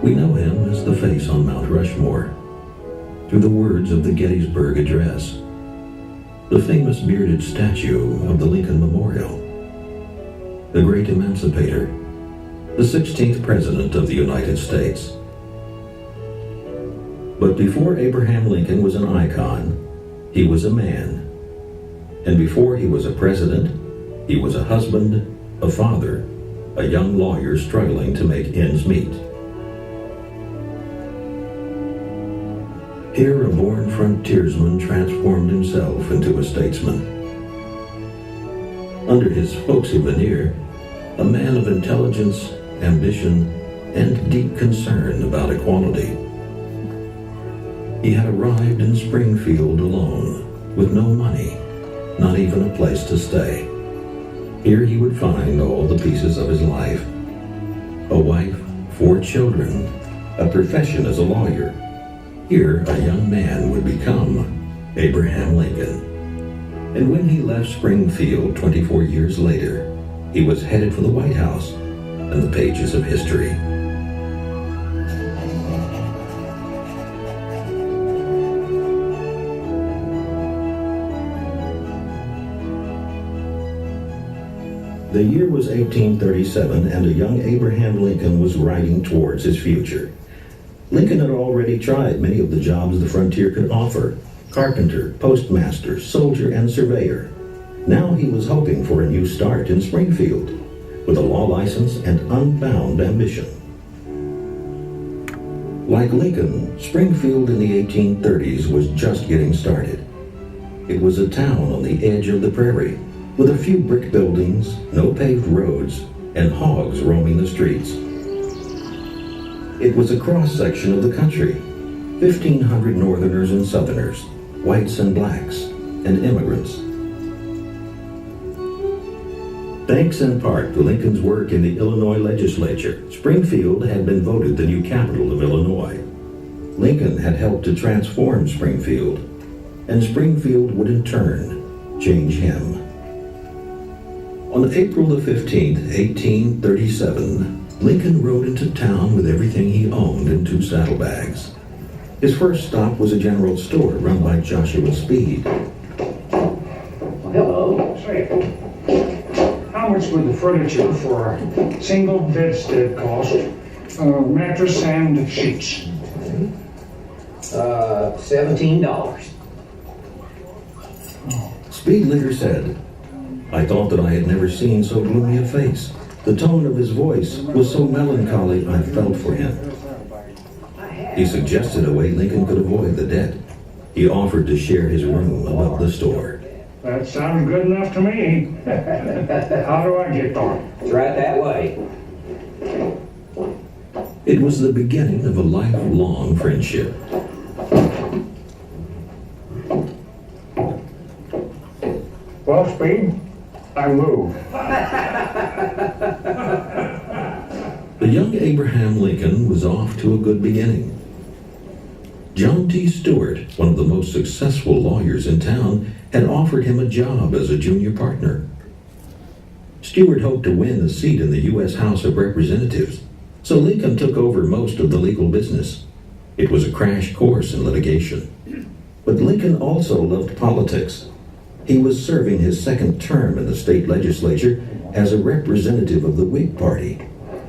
We know him as the face on Mount Rushmore, through the words of the Gettysburg Address, the famous bearded statue of the Lincoln Memorial, the great emancipator, the 16th President of the United States. But before Abraham Lincoln was an icon, he was a man. And before he was a president, he was a husband, a father, a young lawyer struggling to make ends meet. Here, a born frontiersman transformed himself into a statesman. Under his folksy veneer, a man of intelligence, ambition, and deep concern about equality. He had arrived in Springfield alone, with no money, not even a place to stay. Here he would find all the pieces of his life: a wife, 4 children, a profession as a lawyer. Here, a young man would become Abraham Lincoln. And when he left Springfield 24 years later, he was headed for the White House and the pages of history. The year was 1837, and a young Abraham Lincoln was riding towards his future. Lincoln had already tried many of the jobs the frontier could offer: carpenter, postmaster, soldier, and surveyor. Now he was hoping for a new start in Springfield, with a law license and unbound ambition. Like Lincoln, Springfield in the 1830s was just getting started. It was a town on the edge of the prairie, with a few brick buildings, no paved roads, and hogs roaming the streets. It was a cross-section of the country: 1,500 Northerners and Southerners, whites and blacks, and immigrants. Thanks in part to Lincoln's work in the Illinois legislature, Springfield had been voted the new capital of Illinois. Lincoln had helped to transform Springfield, and Springfield would in turn change him. On April the 15th, 1837, Lincoln rode into town with everything he owned in 2 saddlebags. His first stop was a general store run by Joshua Speed. Hello. Say, how much would the furniture for a single bedstead cost? Mattress and sheets. $17. Speed later said, "I thought that I had never seen so gloomy a face. The tone of his voice was so melancholy I felt for him." He suggested a way Lincoln could avoid the debt. He offered to share his room above the store. That sounds good enough to me. How do I get there? It's right that way. It was the beginning of a lifelong friendship. Well, Speed, I move. The young Abraham Lincoln was off to a good beginning. John T. Stewart, one of the most successful lawyers in town, had offered him a job as a junior partner. Stewart hoped to win a seat in the U.S. House of Representatives, so Lincoln took over most of the legal business. It was a crash course in litigation. But Lincoln also loved politics. He was serving his second term in the state legislature as a representative of the Whig Party,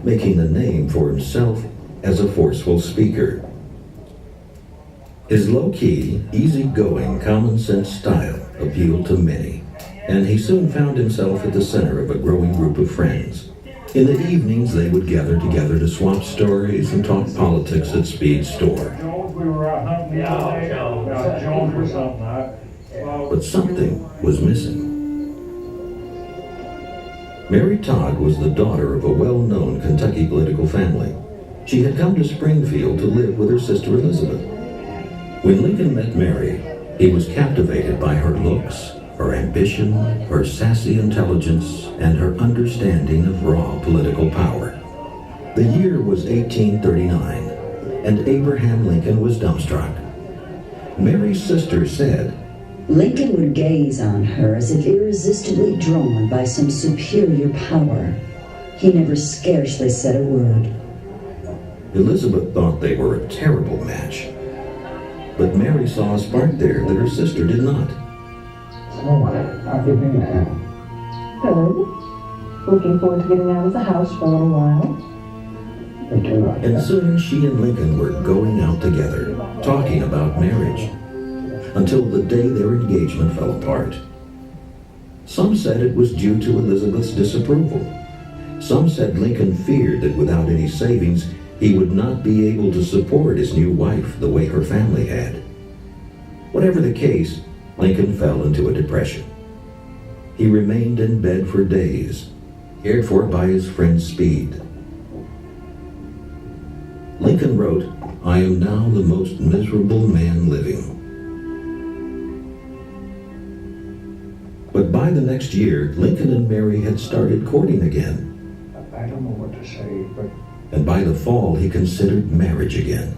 making a name for himself as a forceful speaker. His low-key, easy-going, common-sense style appealed to many, and he soon found himself at the center of a growing group of friends. In the evenings, they would gather together to swap stories and talk politics at Speed's store. Jones, we were out hunting the other day. Jones or something. But something was missing. Mary Todd was the daughter of a well-known Kentucky political family. She had come to Springfield to live with her sister Elizabeth. When Lincoln met Mary, he was captivated by her looks, her ambition, her sassy intelligence, and her understanding of raw political power. The year was 1839, and Abraham Lincoln was dumbstruck. Mary's sister said, Lincoln would gaze on her as if irresistibly drawn by some superior power. He never scarcely said a word. Elizabeth thought they were a terrible match. But Mary saw a spark there that her sister did not. So, how you been, Anne? Good. Looking forward to getting out of the house for a little while. Me too. And soon she and Lincoln were going out together, talking about marriage, until the day their engagement fell apart. Some said it was due to Elizabeth's disapproval. Some said Lincoln feared that without any savings, he would not be able to support his new wife the way her family had. Whatever the case, Lincoln fell into a depression. He remained in bed for days, cared for by his friend Speed. Lincoln wrote, "I am now the most miserable man living." But by the next year, Lincoln and Mary had started courting again. I don't know what to say, but And by the fall, he considered marriage again,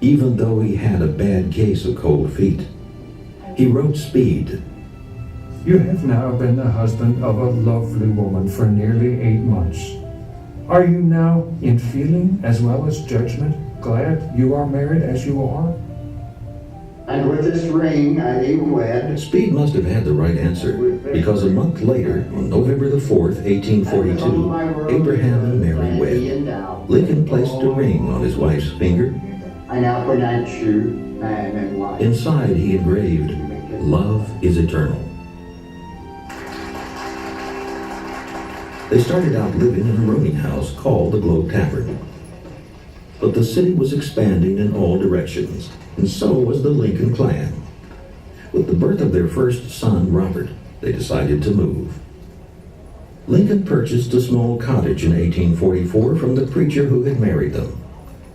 even though he had a bad case of cold feet. He wrote Speed, You have now been the husband of a lovely woman for nearly 8 months. Are you now, in feeling as well as judgment, glad you are married as you are? And with this ring I thee wed. Speed must have had the right answer, because a month later, on November the 4th, 1842, Abraham and Mary wed. Lincoln placed a ring on his wife's finger. I now pronounce you man and wife. Inside he engraved, "Love is eternal." They started out living in a rooming house called the Globe Tavern. But the city was expanding in all directions, and so was the Lincoln clan. With the birth of their first son, Robert, they decided to move. Lincoln purchased a small cottage in 1844 from the preacher who had married them.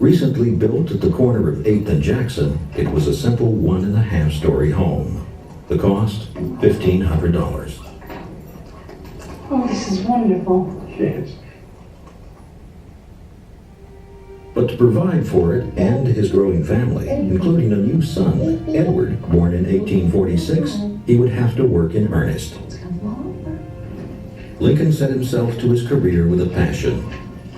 Recently built at the corner of 8th and Jackson, it was a simple 1.5-story home. The cost, $1,500. Oh, this is wonderful. yes. But to provide for it and his growing family, including a new son, Edward, born in 1846, he would have to work in earnest. Lincoln set himself to his career with a passion.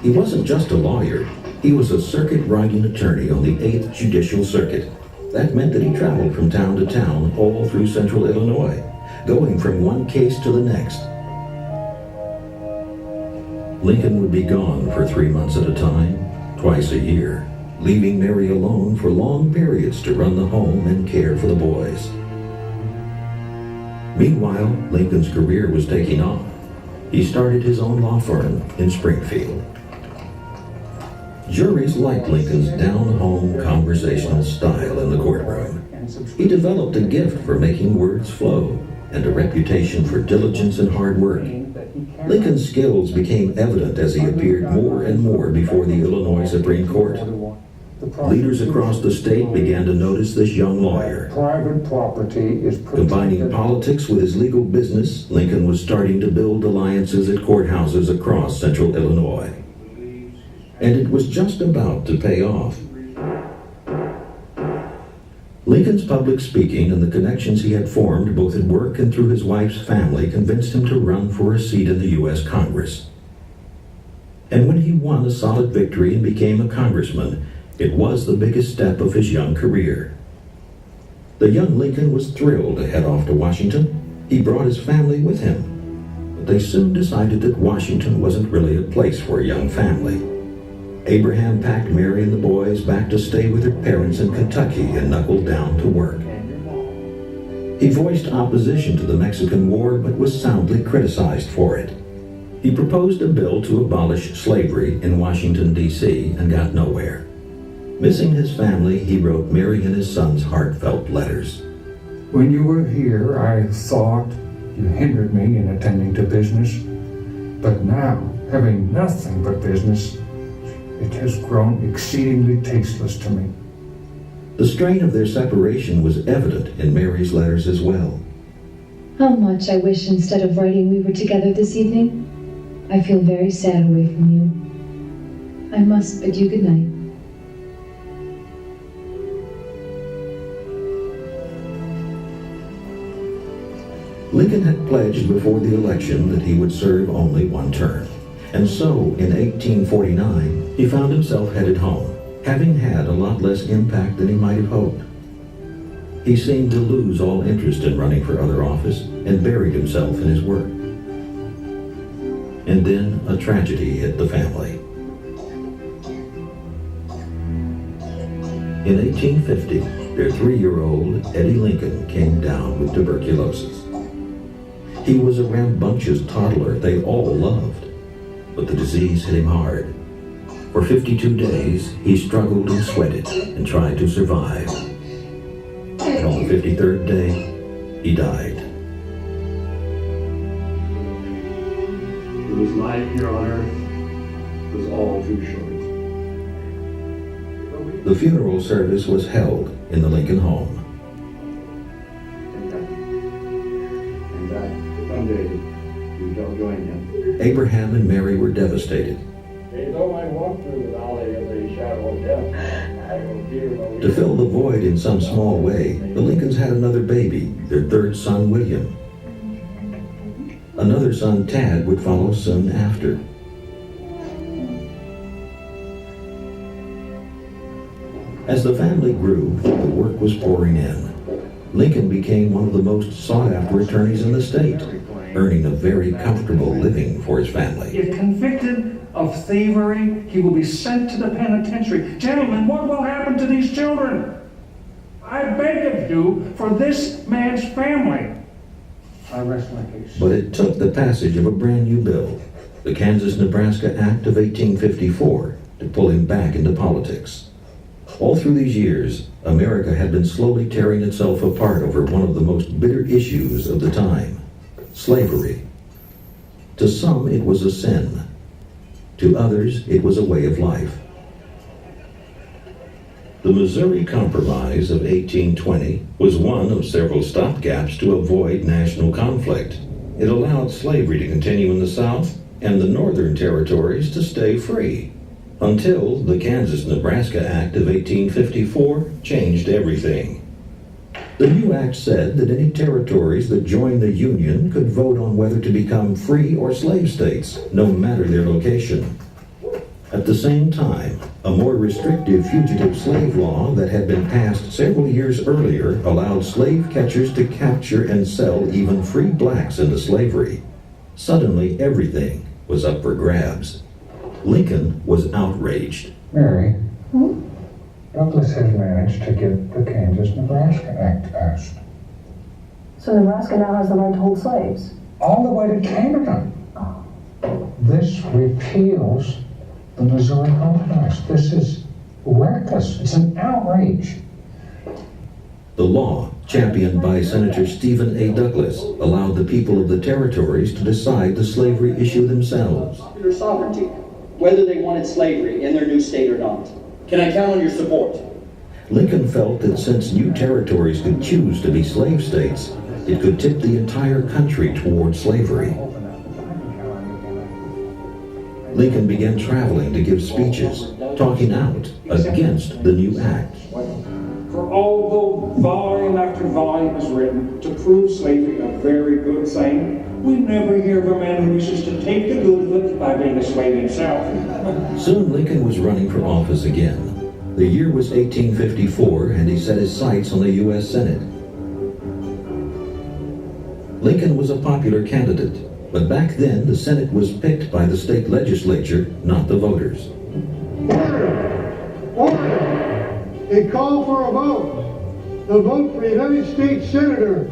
He wasn't just a lawyer. He was a circuit-riding attorney on the 8th Judicial Circuit. That meant that he traveled from town to town all through central Illinois, going from one case to the next. Lincoln would be gone for 3 months at a time, twice a year, leaving Mary alone for long periods to run the home and care for the boys. Meanwhile, Lincoln's career was taking off. He started his own law firm in Springfield. Juries liked Lincoln's down-home conversational style in the courtroom. He developed a gift for making words flow and a reputation for diligence and hard work. Lincoln's skills became evident as he appeared more and more before the Illinois Supreme Court. Leaders across the state began to notice this young lawyer. Private property is Combining politics with his legal business, Lincoln was starting to build alliances at courthouses across central Illinois. And it was just about to pay off. Lincoln's public speaking and the connections he had formed both at work and through his wife's family convinced him to run for a seat in the U.S. Congress. And when he won a solid victory and became a congressman, it was the biggest step of his young career. The young Lincoln was thrilled to head off to Washington. He brought his family with him. But they soon decided that Washington wasn't really a place for a young family. Abraham packed Mary and the boys back to stay with her parents in Kentucky and knuckled down to work. He voiced opposition to the Mexican War, but was soundly criticized for it. He proposed a bill to abolish slavery in Washington, D.C., and got nowhere. Missing his family, he wrote Mary and his sons heartfelt letters. When you were here, I thought you hindered me in attending to business. But now, having nothing but business, it has grown exceedingly tasteless to me. The strain of their separation was evident in Mary's letters as well. How much I wish instead of writing we were together this evening. I feel very sad away from you. I must bid you good night. Lincoln had pledged before the election that he would serve only one term. And so, in 1849, he found himself headed home. having had a lot less impact than he might have hoped. He seemed to lose all interest in running for other office and buried himself in his work. And then a tragedy hit the family. In 1850, their 3-year-old Eddie Lincoln came down with tuberculosis. He was a rambunctious toddler they all loved, but the disease hit him hard. For 52 days, he struggled and sweated and tried to survive. And on the 53rd day, he died. His life here on earth was all too short. The funeral service was held in the Lincoln home. And that someday you shall join him. Abraham and Mary were devastated. Though I walk through the valley of the shadow of death, I will fear no evil. To fill the void in some small way, the Lincolns had another baby, their 3rd son, William. Another son, Tad, would follow soon after. As the family grew, the work was pouring in. Lincoln became one of the most sought-after attorneys in the state, earning a very comfortable living for his family. If convicted of thievery, he will be sent to the penitentiary. Gentlemen, what will happen to these children? I beg of you, for this man's family. I rest my case. But it took the passage of a brand new bill, the Kansas-Nebraska Act of 1854, to pull him back into politics. All through these years, America had been slowly tearing itself apart over one of the most bitter issues of the time, slavery. To some, it was a sin. To others, it was a way of life. The Missouri Compromise of 1820 was one of several stopgaps to avoid national conflict. It allowed slavery to continue in the South and the northern territories to stay free, until the Kansas-Nebraska Act of 1854 changed everything. The new act said that any territories that joined the Union could vote on whether to become free or slave states, no matter their location. At the same time, a more restrictive fugitive slave law that had been passed several years earlier allowed slave catchers to capture and sell even free blacks into slavery. Suddenly, everything was up for grabs. Lincoln was outraged. Mary, Douglas has managed to get the Kansas-Nebraska Act passed. So Nebraska now has the right to hold slaves? All the way to Canada. This repeals the Missouri Compromise. This is reckless. It's an outrage. The law, championed by Senator Stephen A. Douglas, allowed the people of the territories to decide the slavery issue themselves. Popular sovereignty, whether they wanted slavery in their new state or not. Can I count on your support? Lincoln felt that since new territories could choose to be slave states, it could tip the entire country toward slavery. Lincoln began traveling to give speeches, talking out against the new act. For although volume after volume is written to prove slavery a very good thing, we never hear of a man who wishes to take the good of it by being a slave himself. Soon Lincoln was running for office again. The year was 1854, and he set his sights on the U.S. Senate. Lincoln was a popular candidate, but back then the Senate was picked by the state legislature, not the voters. Order! A call for a vote. The vote for United States Senator.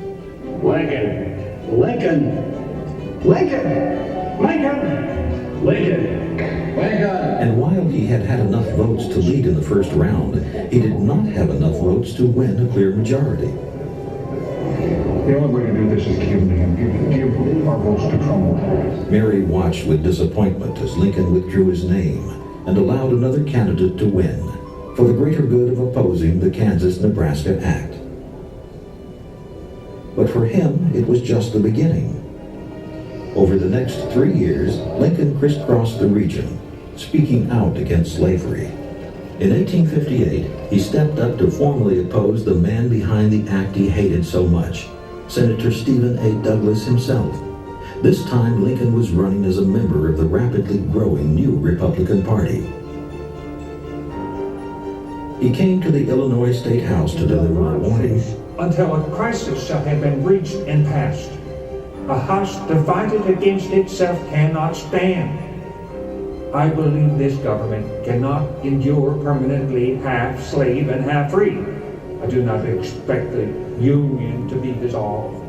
Lincoln. Lincoln. Lincoln. Lincoln. Lincoln. And while he had had enough votes to lead in the first round, he did not have enough votes to win a clear majority. The only way to do this is give our votes to Trump. Mary watched with disappointment as Lincoln withdrew his name and allowed another candidate to win, for the greater good of opposing the Kansas-Nebraska Act. But for him, it was just the beginning. Over the next 3 years, Lincoln crisscrossed the region, speaking out against slavery. In 1858, he stepped up to formally oppose the man behind the act he hated so much, Senator Stephen A. Douglas himself. This time, Lincoln was running as a member of the rapidly growing new Republican Party. He came to the Illinois State House to deliver a warning. Until a crisis shall have been reached and passed. A house divided against itself cannot stand. I believe this government cannot endure permanently half slave and half free. I do not expect the Union to be dissolved.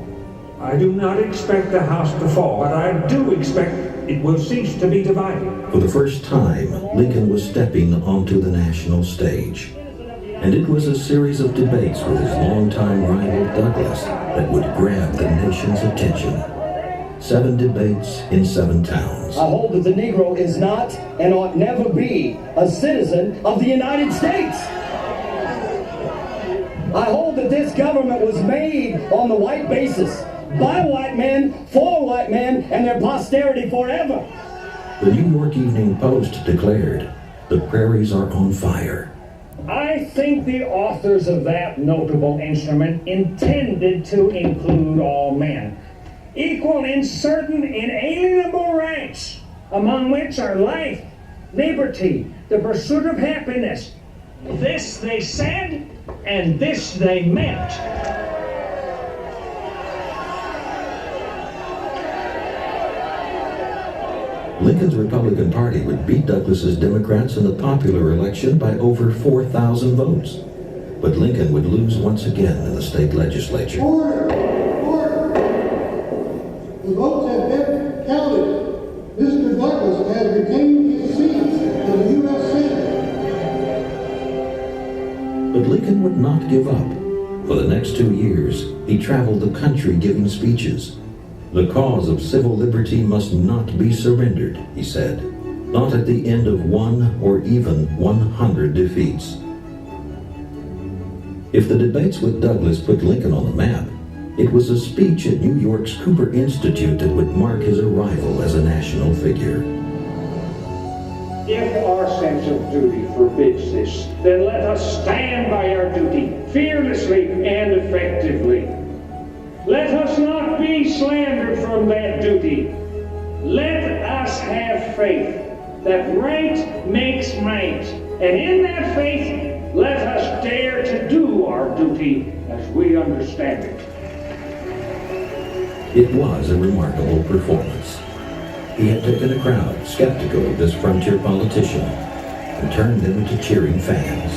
I do not expect the house to fall, but I do expect it will cease to be divided. For the first time, Lincoln was stepping onto the national stage. And it was a series of debates with his longtime rival Douglas that would grab the nation's attention. 7 debates in 7 towns. I hold that the Negro is not and ought never be a citizen of the United States. I hold that this government was made on the white basis, by white men, for white men, and their posterity forever. The New York Evening Post declared, "The prairies are on fire." I think the authors of that notable instrument intended to include all men, equal in certain inalienable rights, among which are life, liberty, the pursuit of happiness. This they said, and this they meant. Lincoln's Republican Party would beat Douglas's Democrats in the popular election by over 4,000 votes. But Lincoln would lose once again in the state legislature. Order! Order! The votes have been counted. Mr. Douglas has retained his seat in the U.S. Senate. But Lincoln would not give up. For the next 2 years, he traveled the country giving speeches. The cause of civil liberty must not be surrendered, he said, not at the end of 1 or even 100 defeats. If the debates with Douglas put Lincoln on the map, it was a speech at New York's Cooper Institute that would mark his arrival as a national figure. If our sense of duty forbids this, then let us stand by our duty fearlessly and effectively. Let us not be slandered from that duty. Let us have faith that right makes might, and in that faith, let us dare to do our duty as we understand it. It was a remarkable performance. He had taken a crowd skeptical of this frontier politician and turned them into cheering fans.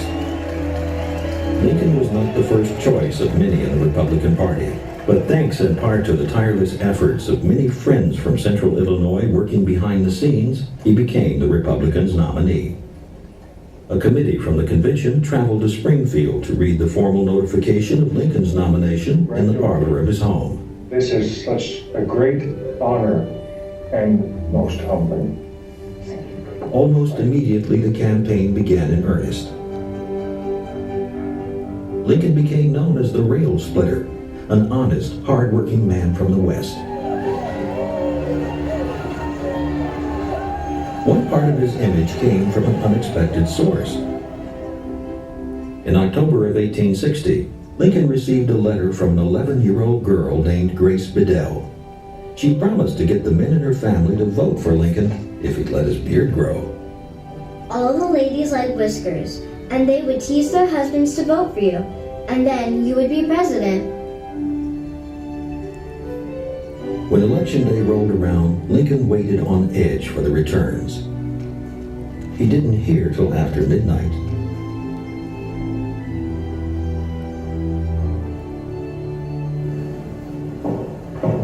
Lincoln was not the first choice of many in the Republican Party, but thanks in part to the tireless efforts of many friends from Central Illinois working behind the scenes, he became the Republicans' nominee. A committee from the convention traveled to Springfield to read the formal notification of Lincoln's nomination in the parlor of his home. This is such a great honor and most humbling. Almost immediately, the campaign began in earnest. Lincoln became known as the rail splitter, an honest, hard-working man from the West. One part of his image came from an unexpected source. In October of 1860, Lincoln received a letter from an 11-year-old girl named Grace Bedell. She promised to get the men in her family to vote for Lincoln if he'd let his beard grow. All the ladies like whiskers, and they would tease their husbands to vote for you, and then you would be president. When Election Day rolled around, Lincoln waited on edge for the returns. He didn't hear till after midnight.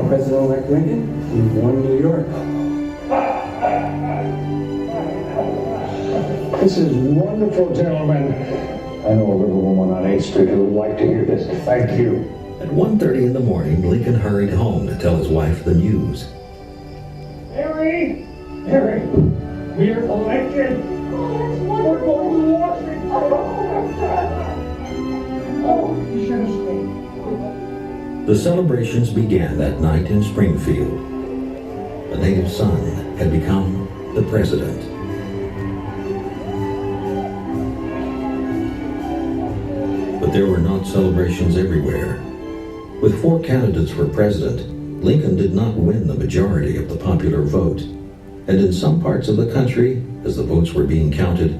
President-elect Lincoln, you've won New York. This is wonderful, gentlemen. I know a little woman on 8th Street who would like to hear this. Thank you. At 1:30 in the morning, Lincoln hurried home to tell his wife the news. Mary, we're elected. We're going to Washington. Oh, you should have stayed. The celebrations began that night in Springfield. The native son had become the president. But there were not celebrations everywhere. With 4 candidates for president, Lincoln did not win the majority of the popular vote. And in some parts of the country, as the votes were being counted,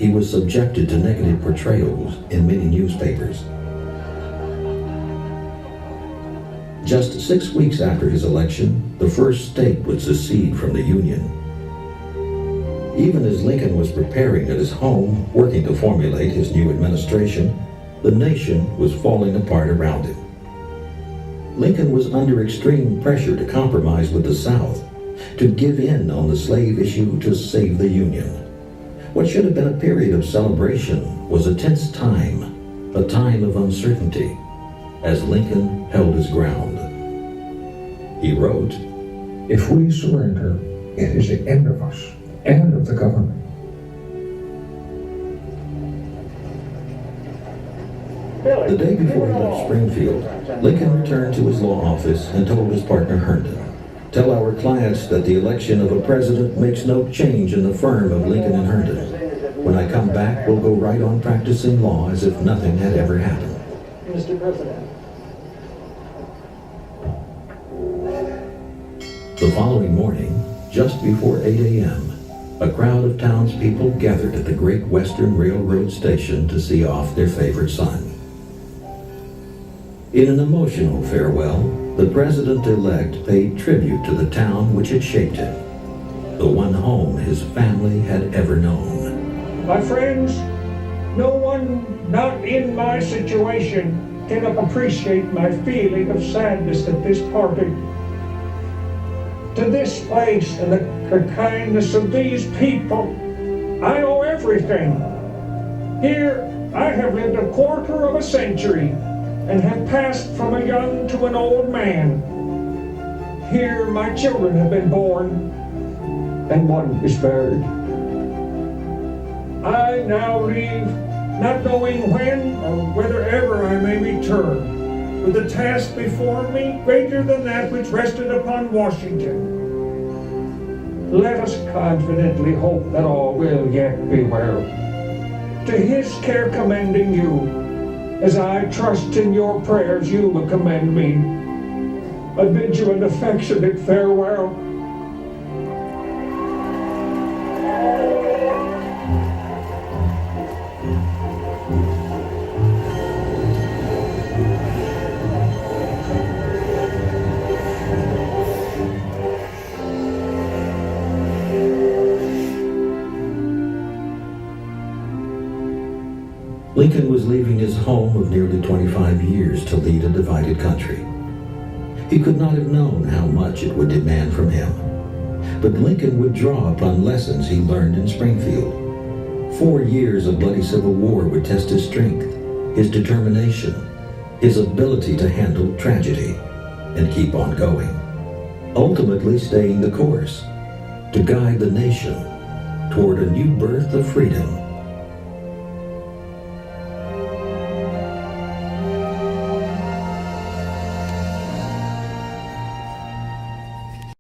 he was subjected to negative portrayals in many newspapers. Just 6 weeks after his election, the first state would secede from the Union. Even as Lincoln was preparing at his home, working to formulate his new administration, the nation was falling apart around him. Lincoln was under extreme pressure to compromise with the South, to give in on the slave issue to save the Union. What should have been a period of celebration was a tense time, a time of uncertainty, as Lincoln held his ground. He wrote, "If we surrender, it is the end of us and of the government." The day before he left Springfield, Lincoln returned to his law office and told his partner Herndon, "Tell our clients that the election of a president makes no change in the firm of Lincoln and Herndon. When I come back, we'll go right on practicing law as if nothing had ever happened." Mr. President. The following morning, just before 8 a.m., a crowd of townspeople gathered at the Great Western Railroad station to see off their favorite son. In an emotional farewell, the president-elect paid tribute to the town which had shaped him, the one home his family had ever known. My friends, no one not in my situation can appreciate my feeling of sadness at this parting. To this place and the kindness of these people, I owe everything. Here, I have lived a quarter of a century and have passed from a young to an old man. Here, my children have been born, and one is buried. I now leave, not knowing when or whether ever I may return, with a task before me greater than that which rested upon Washington. Let us confidently hope that all will yet be well. To his care commending you, as I trust in your prayers you will commend me. I bid you an affectionate farewell. Lincoln was leaving his home of nearly 25 years to lead a divided country. He could not have known how much it would demand from him. But Lincoln would draw upon lessons he learned in Springfield. 4 years of bloody civil war would test his strength, his determination, his ability to handle tragedy, and keep on going, ultimately staying the course to guide the nation toward a new birth of freedom